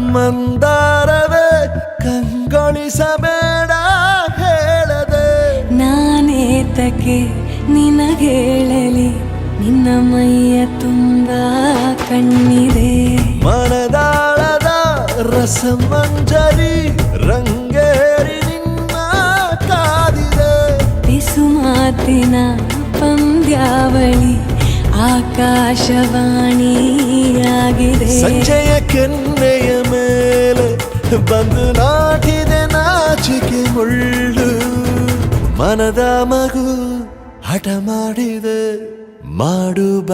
ಮಂದಾರವೇ ಕಂಗೊಳಿಸಬೇಡ ಹೇಳದೆ ನಾನೇತಕ್ಕೆ ನಿನಗೇಳಲಿ ನಿನ್ನ ಮೈಯ ತುಂಬ ಕಣ್ಣಿದೆ ಮನದಾಳದ ರಸಮಂಜರಿ ರಂಗೇರಿ ನಿನ್ನ ಕಾದಿದೆ ಬಿಸು ಮಾತಿನ ಪಂದ್ಯಾವಳಿ ಆಕಾಶವಾಣಿಯಾಗಿದೆ ಸಂಜೆಯ ಕೆನ್ನೆಯ ಮೇಲೆ ಬಂದು ನಾಟಿದೆ ನಾಚಿಕೆ ಮುಳ್ಳು ಮನದ ಮಗು ಹಠ ಮಾಡಿದೆ ಮಾಡುವ